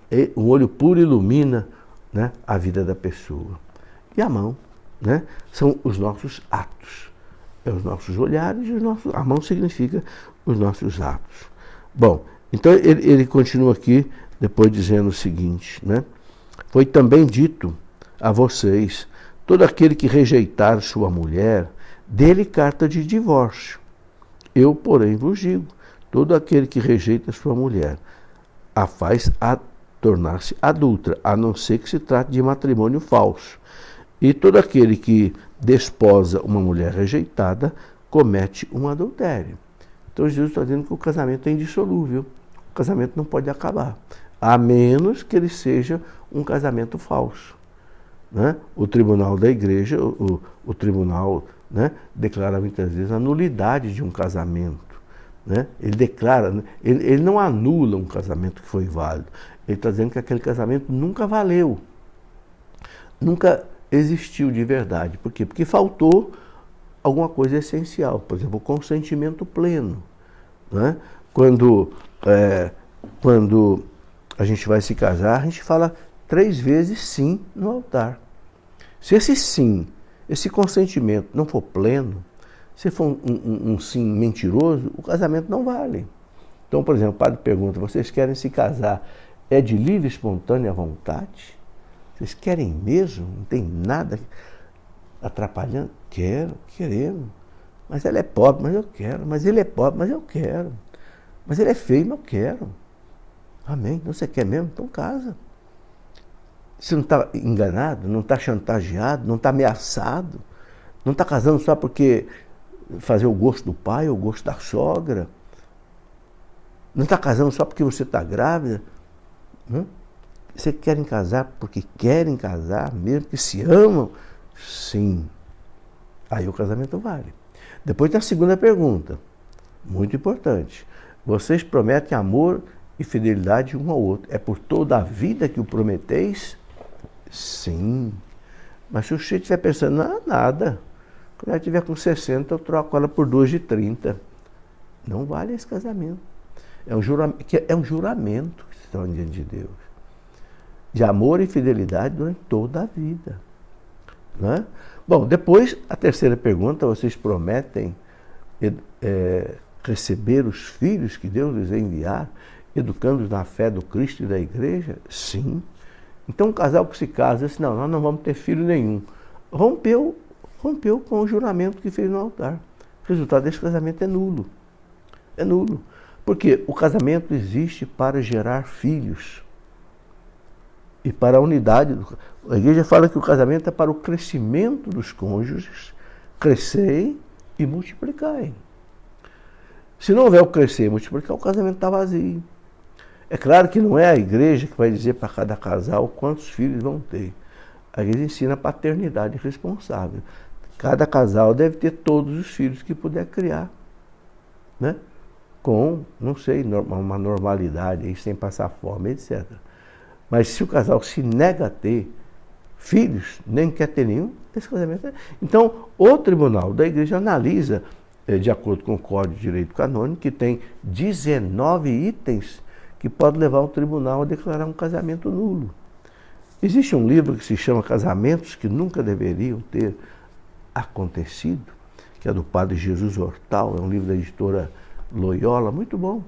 E um olho puro ilumina, né, a vida da pessoa. E a mão, né, são os nossos atos. É os nossos olhares e a mão significa os nossos atos. Bom, então ele continua aqui, depois dizendo o seguinte, né? Foi também dito a vocês, todo aquele que rejeitar sua mulher, dê-lhe carta de divórcio. Eu, porém, vos digo, todo aquele que rejeita sua mulher, a faz tornar-se adúltera, a não ser que se trate de matrimônio falso. E todo aquele que desposa uma mulher rejeitada, comete um adultério. Então Jesus está dizendo que o casamento é indissolúvel. O casamento não pode acabar, a menos que ele seja um casamento falso. Né? O tribunal da igreja, o tribunal, né, declara muitas vezes a nulidade de um casamento. Né? Ele declara, ele não anula um casamento que foi válido. Ele está dizendo que aquele casamento nunca valeu, nunca existiu de verdade. Por quê? Porque faltou alguma coisa essencial, por exemplo, o consentimento pleno. Né? Quando a gente vai se casar, a gente fala 3 vezes sim no altar. Se esse sim, esse consentimento não for pleno, se for um sim mentiroso, o casamento não vale. Então, por exemplo, o padre pergunta, vocês querem se casar, é de livre e espontânea vontade? Vocês querem mesmo? Não tem nada atrapalhando? Queremos. Mas ela é pobre, mas eu quero. Mas ele é pobre, mas eu quero. Mas ele é feio, mas eu quero. Amém? Então você quer mesmo? Então casa. Você não está enganado, não está chantageado, não está ameaçado, não está casando só porque fazer o gosto do pai ou o gosto da sogra. Não está casando só porque você está grávida. Você querem casar porque querem casar mesmo, que se amam? Sim. Aí o casamento vale. Depois tem a segunda pergunta, muito importante. Vocês prometem amor e fidelidade um ao outro. É por toda a vida que o prometeis? Sim. Mas se o sujeito estiver pensando, não, nada. Quando ela estiver com 60, eu troco ela por 2 de 30. Não vale esse casamento. É um juramento que estão diante de Deus. De amor e fidelidade durante toda a vida. Né? Bom, depois, a terceira pergunta, vocês prometem receber os filhos que Deus lhes enviar, educando-os na fé do Cristo e da igreja? Sim. Então, um casal que se casa, diz, não, nós não vamos ter filho nenhum. Rompeu com o juramento que fez no altar. O resultado desse casamento é nulo. É nulo. Porque o casamento existe para gerar filhos. E para a unidade. A igreja fala que o casamento é para o crescimento dos cônjuges, crescerem e multiplicarem. Se não houver o crescer e multiplicar, o casamento está vazio. É claro que não é a igreja que vai dizer para cada casal quantos filhos vão ter. A igreja ensina a paternidade responsável. Cada casal deve ter todos os filhos que puder criar. Né? Com, não sei, uma normalidade, aí, sem passar fome, etc. Mas se o casal se nega a ter filhos, nem quer ter nenhum, esse casamento é... Então, o tribunal da igreja analisa, de acordo com o Código de Direito Canônico, que tem 19 itens que pode levar o tribunal a declarar um casamento nulo. Existe um livro que se chama Casamentos que Nunca Deveriam Ter Acontecido, que é do padre Jesus Hortal, é um livro da editora Loyola, muito bom.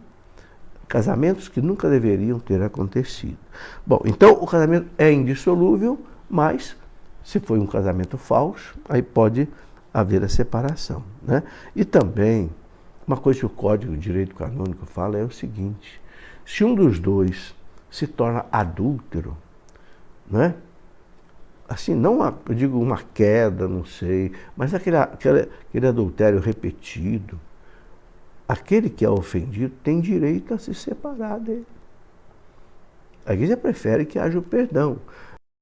Casamentos que nunca deveriam ter acontecido. Bom, então o casamento é indissolúvel, mas se foi um casamento falso, aí pode haver a separação. Né? E também, uma coisa que o Código de Direito Canônico fala é o seguinte, se um dos dois se torna adúltero, né? Assim, não eu digo uma queda, não sei, mas aquele adultério repetido, aquele que é ofendido tem direito a se separar dele. A igreja prefere que haja o perdão.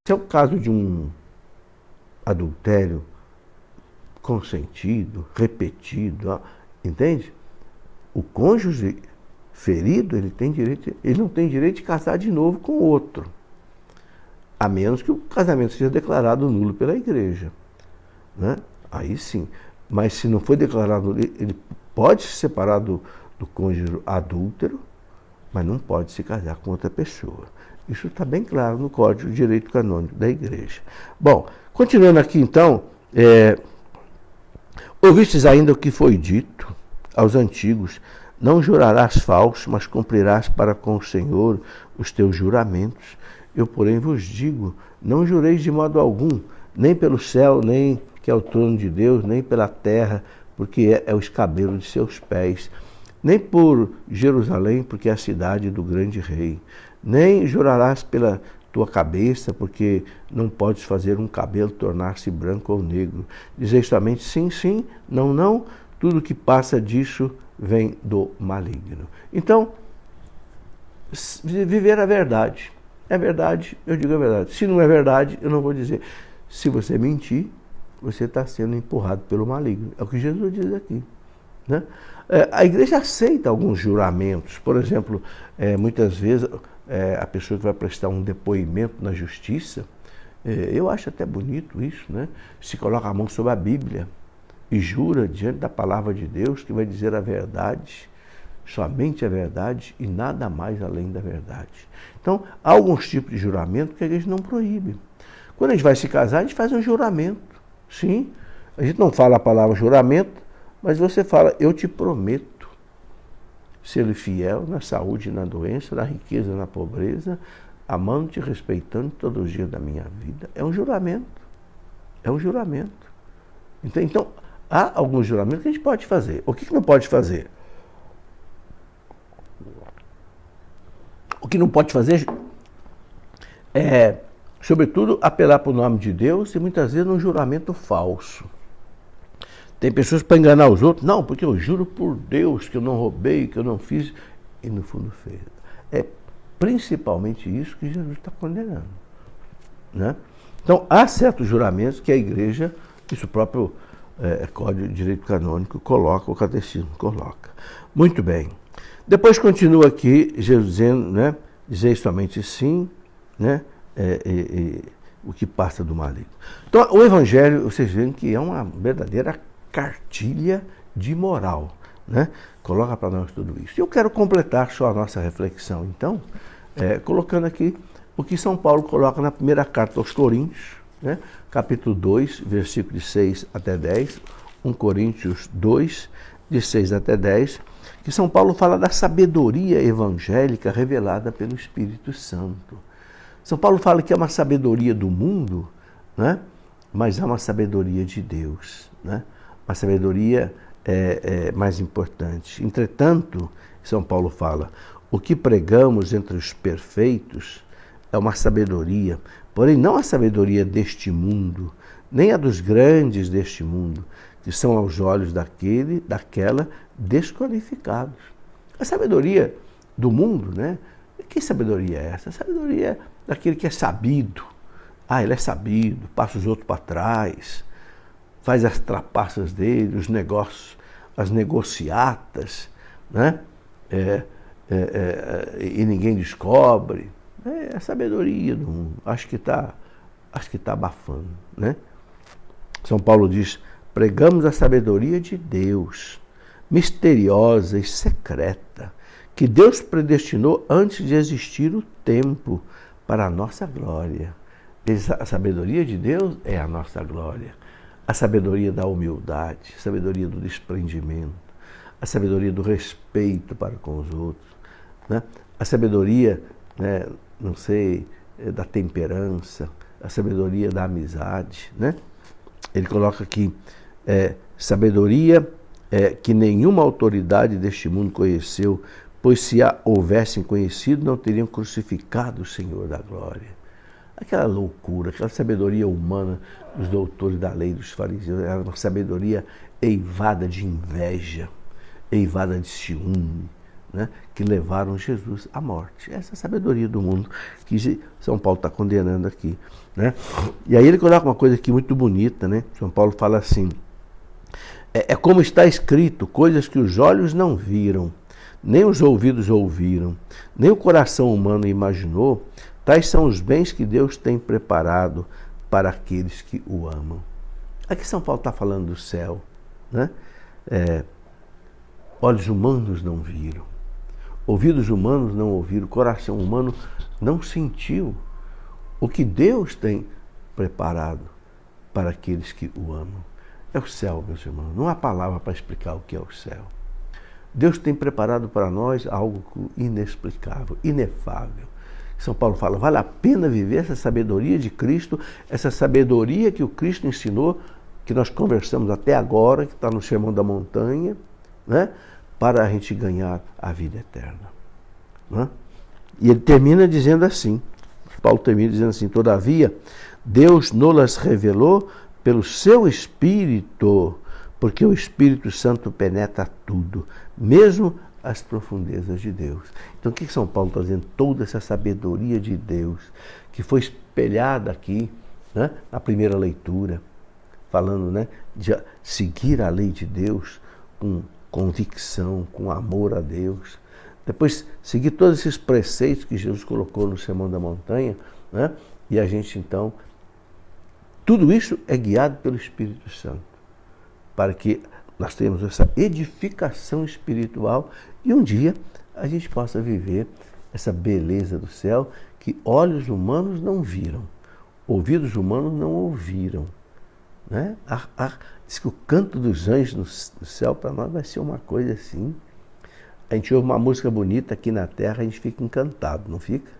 Se é o caso de um adultério consentido, repetido, entende? O cônjuge ferido, ele não tem direito de casar de novo com outro, a menos que o casamento seja declarado nulo pela igreja. Né? Aí sim. Mas se não foi declarado, ele pode se separar do cônjuge adúltero, mas não pode se casar com outra pessoa. Isso está bem claro no Código de Direito Canônico da Igreja. Bom, continuando aqui então, ouvistes ainda o que foi dito aos antigos, Não jurarás falso, mas cumprirás para com o Senhor os teus juramentos. Eu, porém, vos digo, não jureis de modo algum, nem pelo céu, nem que é o trono de Deus, nem pela terra, porque é o escabelo de seus pés, nem por Jerusalém, porque é a cidade do grande rei. Nem jurarás pela tua cabeça, porque não podes fazer um cabelo tornar-se branco ou negro. Dizeis somente sim, sim, não, não. Tudo que passa disso vem do maligno. Então, viver a verdade. É verdade, eu digo a verdade. Se não é verdade, eu não vou dizer. Se você mentir, você está sendo empurrado pelo maligno. É o que Jesus diz aqui. Né? A igreja aceita alguns juramentos. Por exemplo, muitas vezes a pessoa que vai prestar um depoimento na justiça, eu acho até bonito isso, né? Se coloca a mão sobre a Bíblia e jura diante da palavra de Deus que vai dizer a verdade, somente a verdade e nada mais além da verdade. Então, há alguns tipos de juramento que a igreja não proíbe. Quando a gente vai se casar, a gente faz um juramento. Sim, a gente não fala a palavra juramento, mas você fala, eu te prometo ser fiel na saúde e na doença, na riqueza e na pobreza, amando-te e respeitando todos os dias da minha vida. É um juramento. É um juramento. Então, há alguns juramentos que a gente pode fazer. O que não pode fazer? O que não pode fazer é, sobretudo, apelar para o nome de Deus e muitas vezes um juramento falso. Tem pessoas para enganar os outros. Não, porque eu juro por Deus que eu não roubei, que eu não fiz. E no fundo fez. É principalmente isso que Jesus está condenando. Né? Então, há certos juramentos que a igreja, isso o próprio Código de Direito Canônico coloca, o Catecismo coloca. Muito bem. Depois continua aqui, Jesus dizendo, né, dizer somente sim, né, o que passa do maligno. Então, o Evangelho, vocês veem que é uma verdadeira cartilha de moral, né? Coloca para nós tudo isso. E eu quero completar só a nossa reflexão, então, colocando aqui o que São Paulo coloca na primeira carta aos Coríntios, né? Capítulo 2, versículo de 6 até 10, 1 Coríntios 2, de 6 até 10, que São Paulo fala da sabedoria evangélica revelada pelo Espírito Santo. São Paulo fala que é uma sabedoria do mundo, né? Mas é uma sabedoria de Deus, né? Uma sabedoria mais importante. Entretanto, São Paulo fala, o que pregamos entre os perfeitos é uma sabedoria, porém não a sabedoria deste mundo, nem a dos grandes deste mundo, que são aos olhos daquela desqualificados. A sabedoria do mundo, né? Que sabedoria é essa? A sabedoria é daquele que é sabido. Ah, ele é sabido, passa os outros para trás, faz as trapaças dele, os negócios, as negociatas, né? E ninguém descobre. É a sabedoria do mundo. Acho que tá abafando, né? São Paulo diz, pregamos a sabedoria de Deus, misteriosa e secreta, que Deus predestinou antes de existir o tempo para a nossa glória. A sabedoria de Deus é a nossa glória. A sabedoria da humildade, a sabedoria do desprendimento, a sabedoria do respeito para com os outros, né? A sabedoria, né, não sei, da temperança, a sabedoria da amizade, né? Ele coloca aqui, sabedoria que nenhuma autoridade deste mundo conheceu, pois se a houvessem conhecido, não teriam crucificado o Senhor da glória. Aquela loucura, aquela sabedoria humana dos doutores da lei, dos fariseus, era uma sabedoria eivada de inveja, eivada de ciúme, né, que levaram Jesus à morte. Essa é a sabedoria do mundo que São Paulo está condenando aqui, né? E aí ele coloca uma coisa aqui muito bonita, né? São Paulo fala assim, é como está escrito, coisas que os olhos não viram, nem os ouvidos ouviram, nem o coração humano imaginou, tais são os bens que Deus tem preparado para aqueles que o amam. Aqui São Paulo está falando do céu, né? Olhos humanos não viram, ouvidos humanos não ouviram, coração humano não sentiu o que Deus tem preparado para aqueles que o amam. É o céu, meus irmãos. Não há palavra para explicar o que é o céu. Deus tem preparado para nós algo inexplicável, inefável. São Paulo fala, vale a pena viver essa sabedoria de Cristo, essa sabedoria que o Cristo ensinou, que nós conversamos até agora, que está no Sermão da Montanha, né? Para a gente ganhar a vida eterna. Né? E ele termina dizendo assim, Paulo termina dizendo assim, todavia, Deus nos revelou pelo seu Espírito, porque o Espírito Santo penetra tudo, mesmo as profundezas de Deus. Então o que São Paulo está dizendo? Toda essa sabedoria de Deus, que foi espelhada aqui, né, na primeira leitura, falando, né, de seguir a lei de Deus com convicção, com amor a Deus. Depois, seguir todos esses preceitos que Jesus colocou no Sermão da Montanha, né, e a gente então, tudo isso é guiado pelo Espírito Santo, para que nós tenhamos essa edificação espiritual e um dia a gente possa viver essa beleza do céu que olhos humanos não viram, ouvidos humanos não ouviram. Né? Diz que o canto dos anjos no céu para nós vai ser uma coisa assim. A gente ouve uma música bonita aqui na terra, a gente fica encantado, não fica?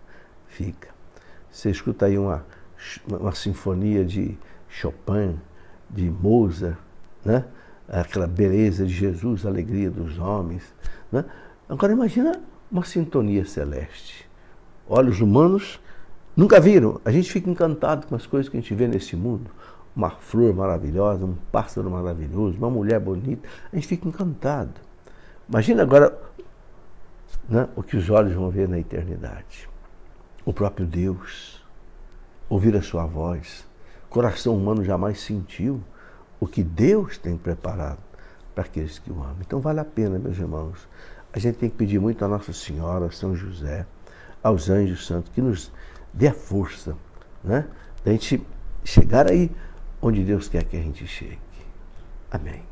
Fica. Você escuta aí uma sinfonia de Chopin, de Mozart, né? Aquela beleza de Jesus, a alegria dos homens. Né? Agora imagina uma sintonia celeste. Olhos humanos nunca viram. A gente fica encantado com as coisas que a gente vê nesse mundo. Uma flor maravilhosa, um pássaro maravilhoso, uma mulher bonita. A gente fica encantado. Imagina agora, né, o que os olhos vão ver na eternidade. O próprio Deus. Ouvir a sua voz. O coração humano jamais sentiu o que Deus tem preparado para aqueles que o amam. Então vale a pena, meus irmãos. A gente tem que pedir muito a Nossa Senhora, a São José, aos anjos santos, que nos dê a força, né, de a gente chegar aí onde Deus quer que a gente chegue. Amém.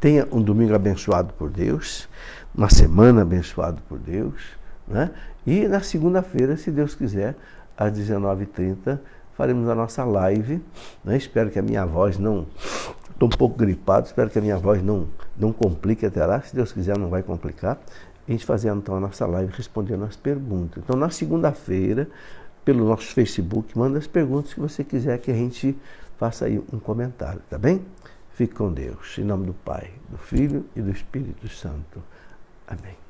Tenha um domingo abençoado por Deus, uma semana abençoada por Deus, né? E na segunda-feira, se Deus quiser, às 19h30, faremos a nossa live. Né? Espero que a minha voz não... Estou um pouco gripado, espero que a minha voz não complique até lá. Se Deus quiser, não vai complicar. A gente fazer então a nossa live respondendo as perguntas. Então, na segunda-feira, pelo nosso Facebook, manda as perguntas que você quiser que a gente faça aí um comentário, tá bem? Fique com Deus. Em nome do Pai, do Filho e do Espírito Santo. Amém.